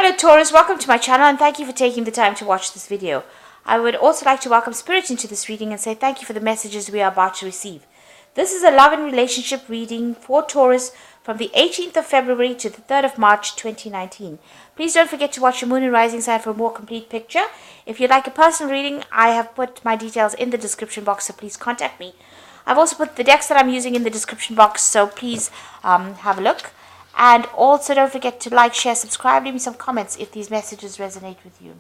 Hello Taurus, welcome to my channel and thank you for taking the time to watch this video. I would also like to welcome Spirit into this reading and say thank you for the messages we are about to receive. This is a love and relationship reading for Taurus from the 18th of February to the 3rd of March 2019. Please don't forget to watch your moon and rising sign for a more complete picture. If you'd like a personal reading, I have put my details in the description box, so please contact me. I've also put the decks that I'm using in the description box, so please have a look. And also don't forget to like, share, subscribe, leave me some comments if these messages resonate with you.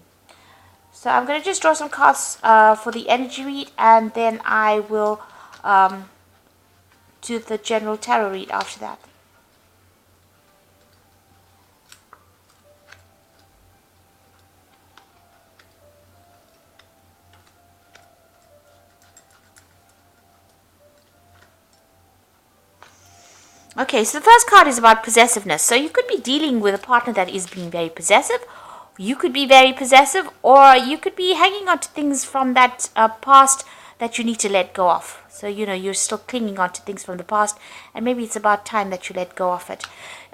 So I'm going to just draw some cards for the energy read, and then I will do the general tarot read after that. Okay, so the first card is about possessiveness. So you could be dealing with a partner that is being very possessive. You could be very possessive, or you could be hanging on to things from that past that you need to let go of. So, you're still clinging on to things from the past, and maybe it's about time that you let go of it.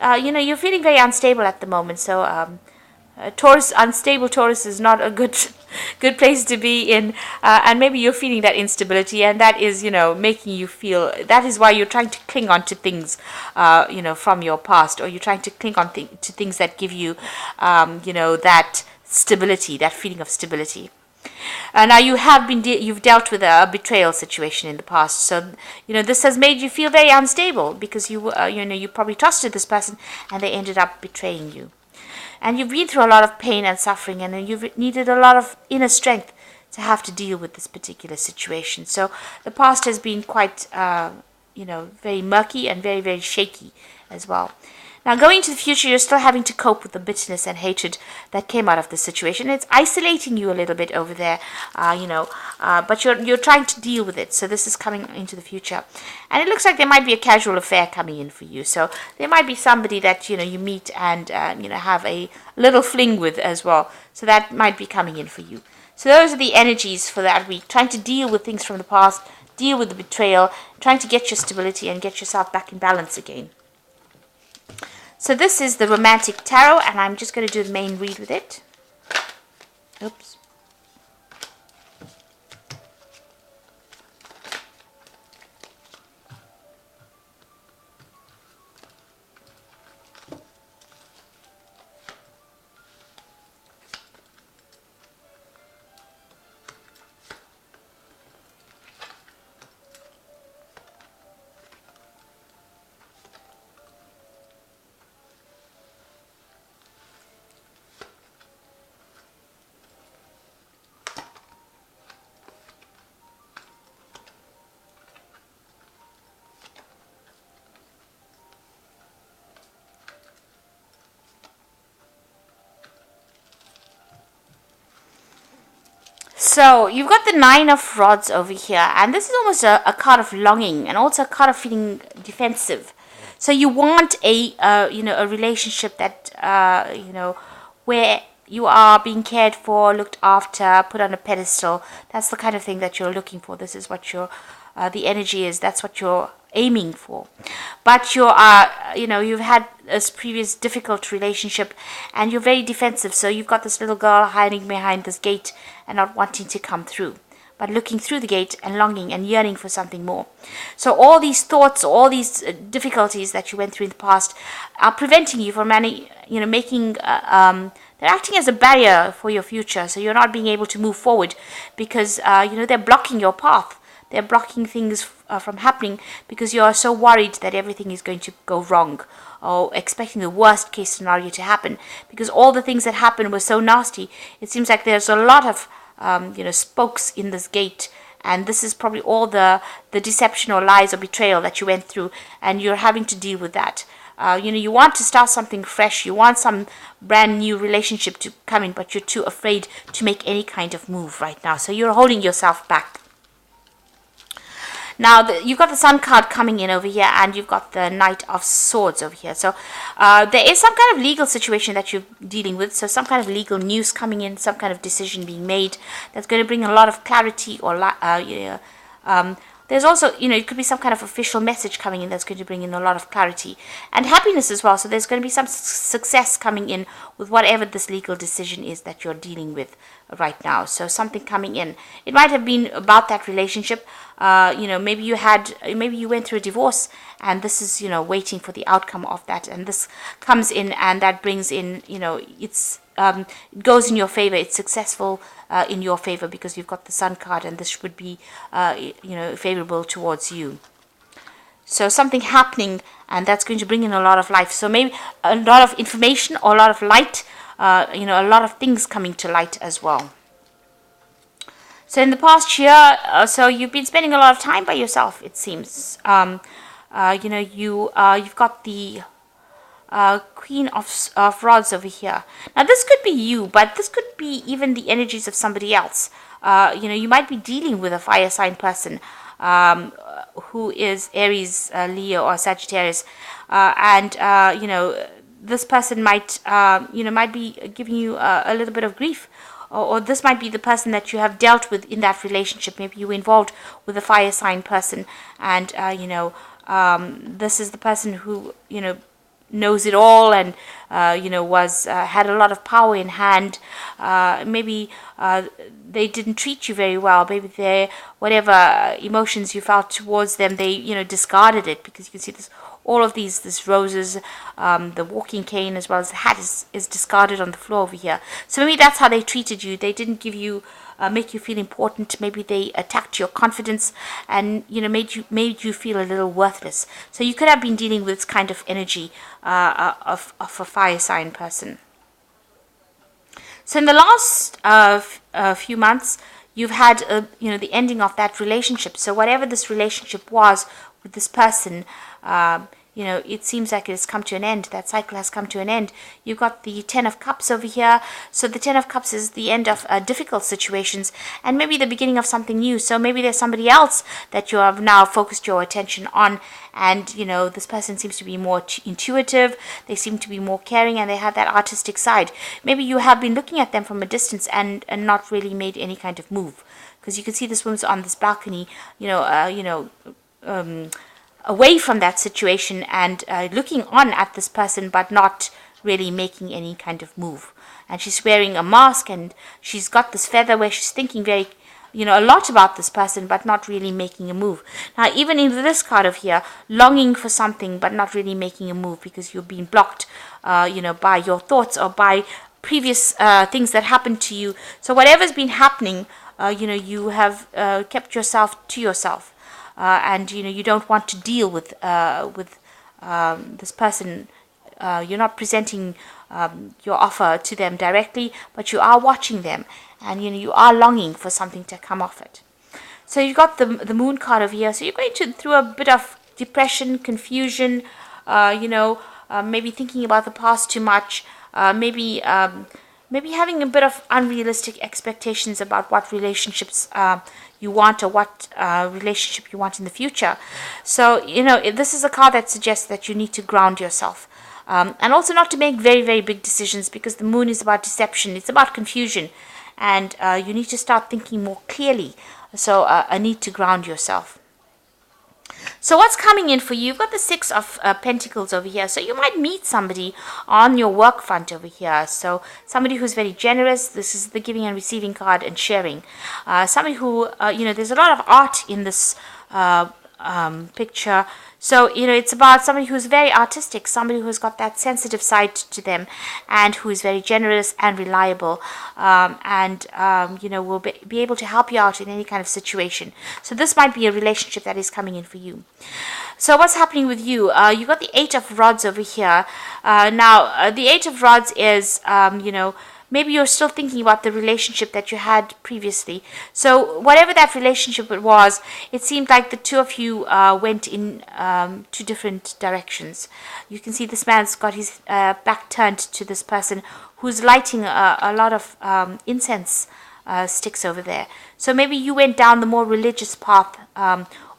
You're feeling very unstable at the moment, so unstable Taurus is not a good place to be in, and maybe you're feeling that instability, and that is, making you feel, that is why you're trying to cling on to things, from your past, or you're trying to cling on to things that give you, that stability, that feeling of stability. Now you've dealt with a betrayal situation in the past, so this has made you feel very unstable because you probably trusted this person and they ended up betraying you. And you've been through a lot of pain and suffering, and you've needed a lot of inner strength to have to deal with this particular situation. So the past has been quite, very murky and very, very shaky as well. Now, going into the future, you're still having to cope with the bitterness and hatred that came out of the situation. It's isolating you a little bit over there, but you're trying to deal with it. So this is coming into the future. And it looks like there might be a casual affair coming in for you. So there might be somebody that, you meet and, have a little fling with as well. So that might be coming in for you. So those are the energies for that week. Trying to deal with things from the past, deal with the betrayal, trying to get your stability and get yourself back in balance again. So this is the Romantic Tarot, and I'm just going to do the main read with it. Oops. So you've got the Nine of Rods over here, and this is almost a card of longing and also a card of feeling defensive. So you want a relationship that where you are being cared for, looked after, put on a pedestal. That's the kind of thing that you're looking for. This is what the energy is. That's what you're aiming for. But you've had this previous difficult relationship and you're very defensive. So you've got this little girl hiding behind this gate and not wanting to come through, but looking through the gate and longing and yearning for something more. So all these thoughts, all these difficulties that you went through in the past are preventing you from making, they're acting as a barrier for your future. So you're not being able to move forward because, they're blocking your path. They're blocking things from happening because you are so worried that everything is going to go wrong, or expecting the worst case scenario to happen because all the things that happened were so nasty. It seems like there's a lot of spokes in this gate, and this is probably all the deception or lies or betrayal that you went through, and you're having to deal with that. You want to start something fresh. You want some brand new relationship to come in, but you're too afraid to make any kind of move right now. So you're holding yourself back. Now, you've got the Sun card coming in over here, and you've got the Knight of Swords over here. So there is some kind of legal situation that you're dealing with. So some kind of legal news coming in, some kind of decision being made that's going to bring a lot of clarity or there's also, it could be some kind of official message coming in that's going to bring in a lot of clarity and happiness as well. So there's going to be some success coming in with whatever this legal decision is that you're dealing with right now. So something coming in. It might have been about that relationship. Maybe you went through a divorce, and this is, waiting for the outcome of that. And this comes in, and that brings in, it goes in your favor. It's successful in your favor because you've got the Sun card, and this would be, favorable towards you. So something happening, and that's going to bring in a lot of life. So maybe a lot of information or a lot of light, a lot of things coming to light as well. So in the past year, so you've been spending a lot of time by yourself, it seems. You've got the Queen of Rods over here. Now this could be you, but this could be even the energies of somebody else. You might be dealing with a fire sign person who is Aries, Leo, or Sagittarius, this person might be giving you a little bit of grief. Or this might be the person that you have dealt with in that relationship. Maybe you were involved with a fire sign person, and this is the person who knows it all, and was had a lot of power in hand. Maybe they didn't treat you very well. Maybe whatever emotions you felt towards them, they discarded it, because you can see this. All of this roses, the walking cane, as well as the hat is discarded on the floor over here. So maybe that's how they treated you. They didn't give you, make you feel important. Maybe they attacked your confidence and made you feel a little worthless. So you could have been dealing with this kind of energy of a fire sign person. So in the last few months, you've had the ending of that relationship. So whatever this relationship was with this person, it seems like it has come to an end. That cycle has come to an end. You've got the Ten of Cups over here. So the Ten of Cups is the end of difficult situations, and maybe the beginning of something new. So maybe there's somebody else that you have now focused your attention on, and this person seems to be more intuitive. They seem to be more caring, and they have that artistic side. Maybe you have been looking at them from a distance and not really made any kind of move, because you can see this woman's on this balcony, away from that situation, and looking on at this person, but not really making any kind of move. And she's wearing a mask, and she's got this feather where she's thinking very, a lot about this person, but not really making a move. Now, even in this card of here, longing for something, but not really making a move, because you're being blocked, by your thoughts or by previous things that happened to you. So whatever's been happening, you have kept yourself to yourself. And you don't want to deal with this person. You're not presenting your offer to them directly, but you are watching them, and you are longing for something to come off it. So you've got the Moon card over here. So you're going through a bit of depression, confusion. Maybe thinking about the past too much. Maybe having a bit of unrealistic expectations about what relationships you want, or what relationship you want in the future. So, this is a card that suggests that you need to ground yourself. And also not to make very, very big decisions, because the Moon is about deception. It's about confusion. And you need to start thinking more clearly. So, a need to ground yourself. So what's coming in for you? You've got the Six of Pentacles over here. So you might meet somebody on your work front over here. So somebody who's very generous. This is the giving and receiving card, and sharing. Somebody who, there's a lot of art in this picture. So, it's about somebody who's very artistic, somebody who's got that sensitive side to them, and who is very generous and reliable, will be able to help you out in any kind of situation. So this might be a relationship that is coming in for you. So what's happening with you? You've got the Eight of Rods over here. Now, the Eight of Rods is, maybe you're still thinking about the relationship that you had previously. So whatever that relationship it was, it seemed like the two of you went in two different directions. You can see this man's got his back turned to this person who's lighting a lot of incense sticks over there. So maybe you went down the more religious path,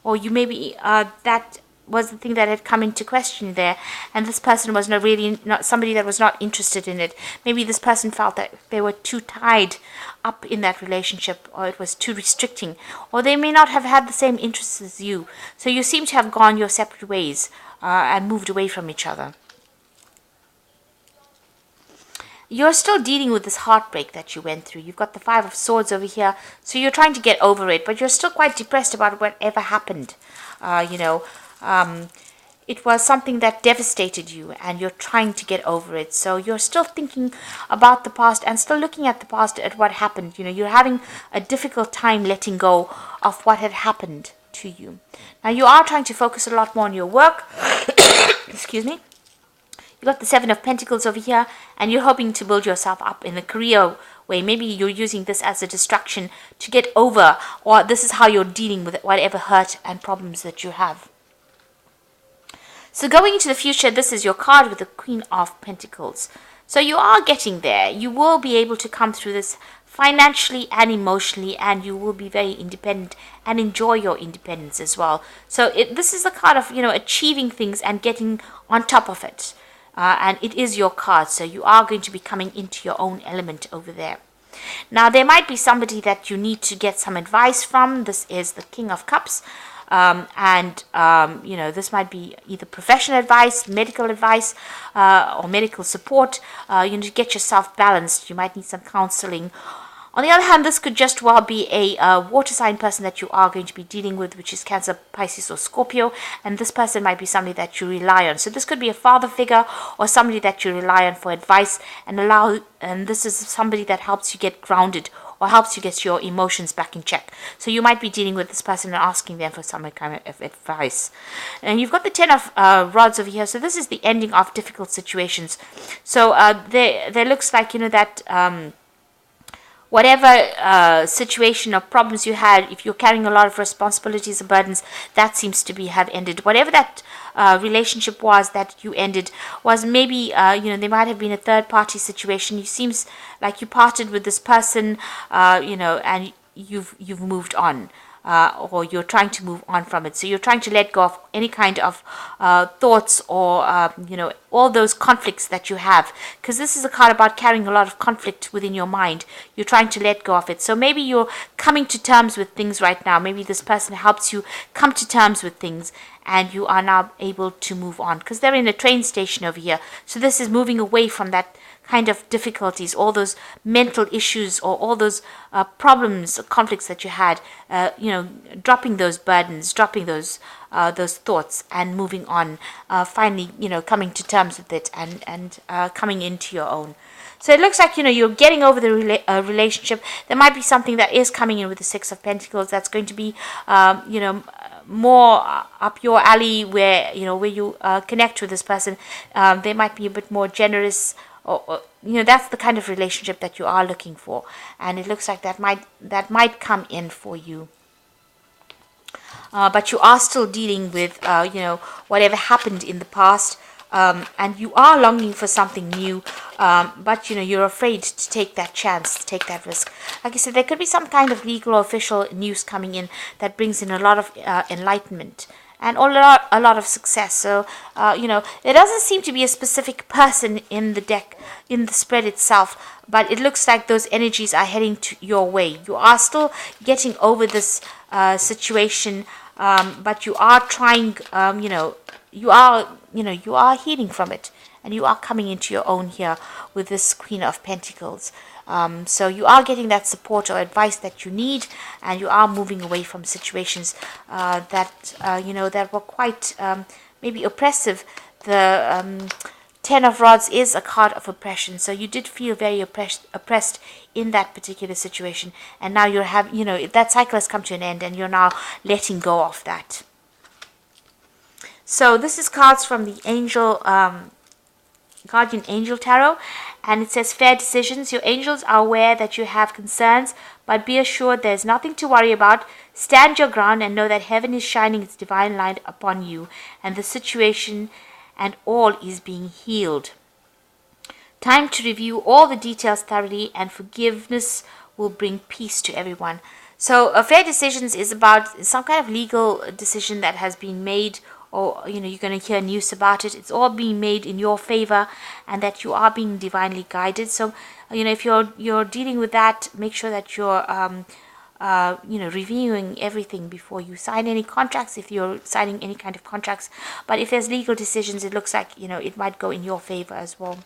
or you maybe that was the thing that had come into question there, and this person was not somebody that was not interested in it. Maybe this person felt that they were too tied up in that relationship, or it was too restricting, or they may not have had the same interests as you. So you seem to have gone your separate ways and moved away from each other. You're still dealing with this heartbreak that you went through. You've got the Five of Swords over here, so you're trying to get over it, but you're still quite depressed about whatever happened. It was something that devastated you, and you're trying to get over it. So you're still thinking about the past and still looking at the past, at what happened. You're having a difficult time letting go of what had happened to you. Now, you are trying to focus a lot more on your work. Excuse me. You got the Seven of Pentacles over here, and you're hoping to build yourself up in a career way. Maybe you're using this as a distraction to get over, or this is how you're dealing with whatever hurt and problems that you have. So going into the future, this is your card with the Queen of Pentacles. So you are getting there. You will be able to come through this financially and emotionally, and you will be very independent and enjoy your independence as well. So this is the card of, achieving things and getting on top of it. And it is your card, so you are going to be coming into your own element over there. Now, there might be somebody that you need to get some advice from. This is the King of Cups. This might be either professional advice, medical advice, or medical support. You need to get yourself balanced. You might need some counseling. On the other hand, this could just well be a water sign person that you are going to be dealing with, which is Cancer, Pisces, or Scorpio, and this person might be somebody that you rely on. So this could be a father figure or somebody that you rely on for advice, and this is somebody that helps you get grounded or helps you get your emotions back in check. So you might be dealing with this person and asking them for some kind of advice. And you've got the Ten of Rods over here. So this is the ending of difficult situations. So there looks like, that whatever situation or problems you had, if you're carrying a lot of responsibilities and burdens, that seems to have ended. Whatever that relationship was that you ended was maybe, there might have been a third party situation. It seems like you parted with this person, and you've moved on. Or you're trying to move on from it. So you're trying to let go of any kind of thoughts or, all those conflicts that you have. Because this is a card about carrying a lot of conflict within your mind. You're trying to let go of it. So maybe you're coming to terms with things right now. Maybe this person helps you come to terms with things, and you are now able to move on. Because they're in a train station over here. So this is moving away from that kind of difficulties, all those mental issues, or all those problems, conflicts that you had, dropping those burdens, dropping those thoughts, and moving on, finally, coming to terms with it, and coming into your own. So it looks like, you're getting over the relationship. There might be something that is coming in with the Six of Pentacles that's going to be, more up your alley, where you connect with this person. They might be a bit more generous, or that's the kind of relationship that you are looking for, and it looks like that might come in for you. But you are still dealing with whatever happened in the past, and you are longing for something new, but you're afraid to take that chance, to take that risk. Like I said, there could be some kind of legal or official news coming in that brings in a lot of enlightenment and a lot of success. So, there doesn't seem to be a specific person in the deck, in the spread itself, but it looks like those energies are heading to your way. You are still getting over this situation, but you are trying, you are healing from it, and you are coming into your own here with this Queen of Pentacles. So you are getting that support or advice that you need, and you are moving away from situations that were quite maybe oppressive. The Ten of Rods is a card of oppression, so you did feel very oppressed in that particular situation, and now that cycle has come to an end, and you're now letting go of that. So this is cards from the Guardian Angel Tarot, and it says fair decisions. Your angels are aware that you have concerns, but be assured there's nothing to worry about. Stand your ground and know that heaven is shining its divine light upon you, and the situation and all is being healed. Time to review all the details thoroughly, and forgiveness will bring peace to everyone. So fair decisions is about some kind of legal decision that has been made or you're going to hear news about it. It's all being made in your favor, and that you are being divinely guided. So if you're dealing with that, make sure that you're reviewing everything before you sign any contracts, if you're signing any kind of contracts. But if there's legal decisions, it looks like it might go in your favor as well.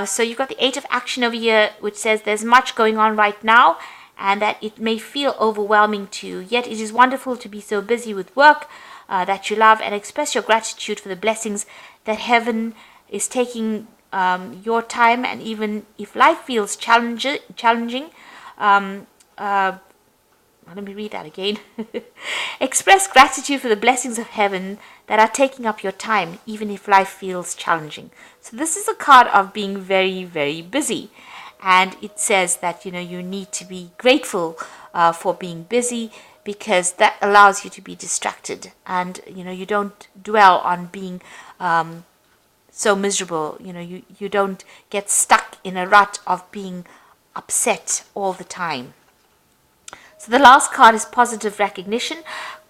So you've got the 8 of Action over here, which says there's much going on right now, and that it may feel overwhelming to you, yet it is wonderful to be so busy with work that you love, and express your gratitude for the blessings that heaven is taking your time. And even if life feels challenging, let me read that again. Express gratitude for the blessings of heaven that are taking up your time, even if life feels challenging. So this is a card of being very, very busy. And it says that, you need to be grateful for being busy, because that allows you to be distracted. And, you don't dwell on being so miserable. You don't get stuck in a rut of being upset all the time. So the last card is positive recognition.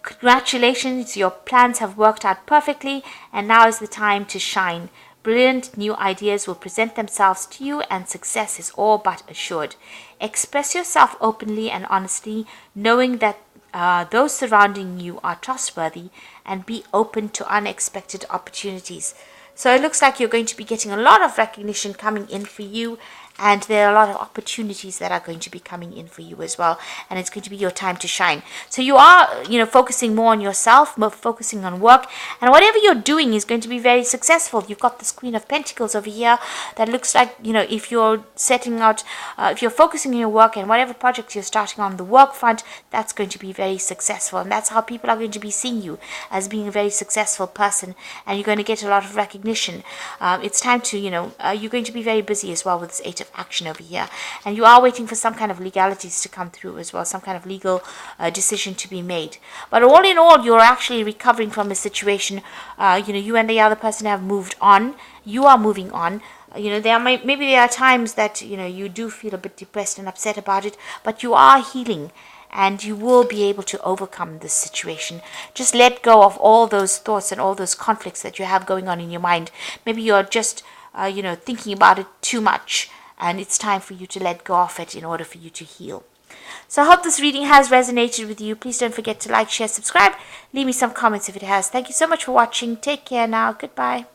Congratulations, your plans have worked out perfectly, and now is the time to shine. Brilliant new ideas will present themselves to you, and success is all but assured. Express yourself openly and honestly, knowing that those surrounding you are trustworthy, and be open to unexpected opportunities. So it looks like you're going to be getting a lot of recognition coming in for you, and there are a lot of opportunities that are going to be coming in for you as well, and it's going to be your time to shine. So you are, focusing more on yourself, more focusing on work, and whatever you're doing is going to be very successful. You've got this Queen of Pentacles over here that looks like, if you're setting out, if you're focusing on your work and whatever projects you're starting on the work front, that's going to be very successful, and that's how people are going to be seeing you, as being a very successful person, and you're going to get a lot of recognition. It's time to, you're going to be very busy as well with this 8 of Action over here, and you are waiting for some kind of legalities to come through as well, some kind of legal decision to be made. But all in all, you're actually recovering from a situation. You and the other person have moved on. You are moving on. Maybe there are times that you do feel a bit depressed and upset about it, but you are healing, and you will be able to overcome this situation. Just let go of all those thoughts and all those conflicts that you have going on in your mind. Maybe you're just thinking about it too much, and it's time for you to let go of it in order for you to heal. So I hope this reading has resonated with you. Please don't forget to like, share, subscribe. Leave me some comments if it has. Thank you so much for watching. Take care now. Goodbye.